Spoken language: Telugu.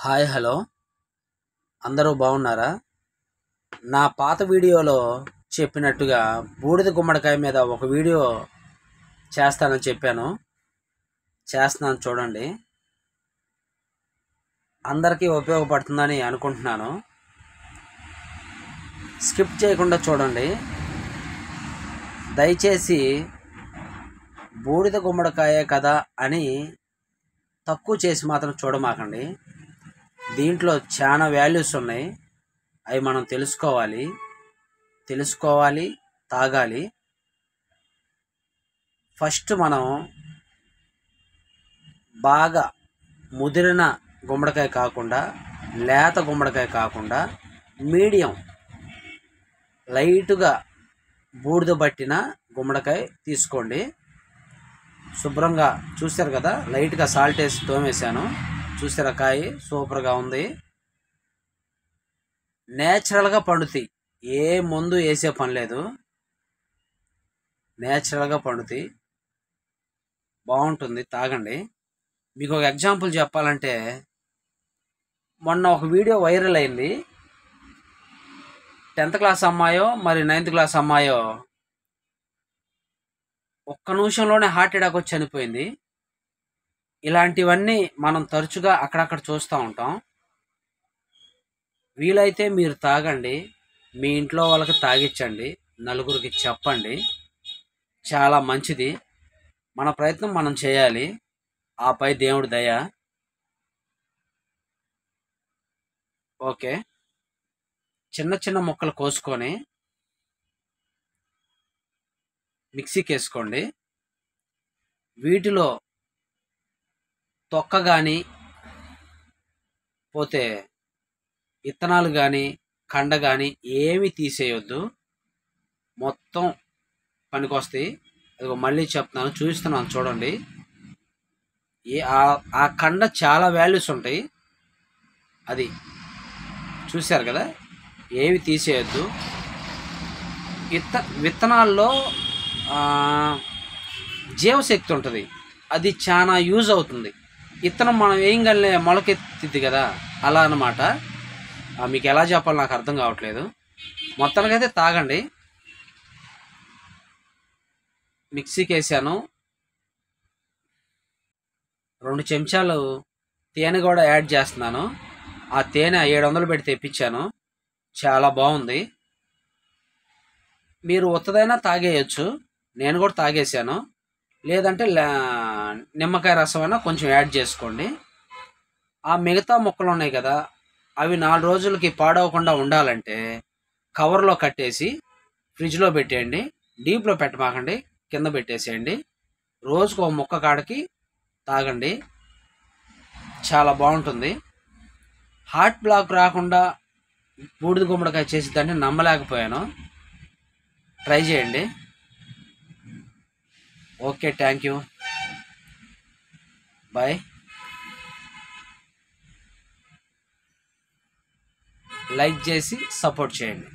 హాయ్ హలో అందరూ బాగున్నారా? నా పాత వీడియోలో చెప్పినట్టుగా బూడిద గుమ్మడికాయ మీద ఒక వీడియో చేస్తానని చెప్పాను. చేస్తున్నాను, చూడండి. అందరికీ ఉపయోగపడుతుందని అనుకుంటున్నాను. స్కిప్ చేయకుండా చూడండి. దయచేసి బూడిద గుమ్మడికాయే కదా అని తక్కువ చేసి మాత్రం చూడమాకండి. దీంట్లో చాలా వాల్యూస్ ఉన్నాయి. అవి మనం తెలుసుకోవాలి, తాగాలి. ఫస్ట్ మనం బాగా ముదిరిన గుమ్మడికాయ కాకుండా, లేత గుమ్మడికాయ కాకుండా, మీడియం లైట్గా బూడిద పట్టిన గుమ్మడికాయ తీసుకోండి. శుభ్రంగా చూశారు కదా, లైట్గా సాల్ట్ వేసి తోమేశాను. చూసారా, కాయ సూపర్గా ఉంది. నేచురల్గా పండుతాయి, ఏ మందు వేసే పని లేదు. నేచురల్గా పండుతాయి, బాగుంటుంది, తాగండి. మీకు ఒక ఎగ్జాంపుల్ చెప్పాలంటే, మొన్న ఒక వీడియో వైరల్ అయింది. 10th క్లాస్ అమ్మాయో మరి 9th క్లాస్ అమ్మాయో ఒక్క నిమిషంలోనే హార్ట్ అటాక్ వచ్చి చనిపోయింది. ఇలాంటివన్నీ మనం తరచుగా అక్కడక్కడ చూస్తూ ఉంటాం. వీలైతే మీరు తాగండి, మీ ఇంట్లో వాళ్ళకి తాగించండి, నలుగురికి చెప్పండి. చాలా మంచిది. మన ప్రయత్నం మనం చేయాలి, ఆపై దేవుడి దయ. ఓకే, చిన్న చిన్న ముక్కలు కోసుకొని మిక్సీకి వేసుకోండి. వీటిలో తొక్క కానీ, పోతే ఇత్తనాలు కానీ, కండ కానీ ఏమి తీసేయొద్దు. మొత్తం పనికొస్తాయి. అదిగో మళ్ళీ చెప్తున్నాను, చూపిస్తున్నాను చూడండి. ఆ కండ చాలా వాల్యూస్ ఉంటాయి. అది చూశారు కదా, ఏవి తీసేయొద్దు. విత్తనాల్లో జీవశక్తి ఉంటుంది, అది చాలా యూజ్ అవుతుంది. విత్తనం మనం వేయగలనే మొలకెత్తిద్ది కదా, అలా అన్నమాట. మీకు ఎలా చెప్పాలో నాకు అర్థం కావట్లేదు. మొత్తానికైతే తాగండి. మిక్సీకి వేసాను. 2 చెంచాలు తేనె కూడా యాడ్ చేస్తున్నాను. ఆ తేనె 700 పెట్టి తెప్పించాను. చాలా బాగుంది. మీరు ఉత్తదైనా తాగేయచ్చు, నేను కూడా తాగేసాను. లేదంటే నిమ్మకాయ రసం అయినా కొంచెం యాడ్ చేసుకోండి. ఆ మిగతా ముక్కలు ఉన్నాయి కదా, అవి 4 రోజులకి పాడవకుండా ఉండాలంటే కవర్లో కట్టేసి ఫ్రిడ్జ్లో పెట్టేయండి. డీప్లో పెట్టమాకండి, కింద పెట్టేసేయండి. రోజుకు ఒక ముక్క కాడికి తాగండి, చాలా బాగుంటుంది. హార్ట్ బ్లాక్ రాకుండా బూడిద గుమ్మడికాయ చేసిద్దంటే నమ్మలేకపోయాను. ట్రై చేయండి. Okay, thank you, bye. Like చేసి సపోర్ట్ చేయండి.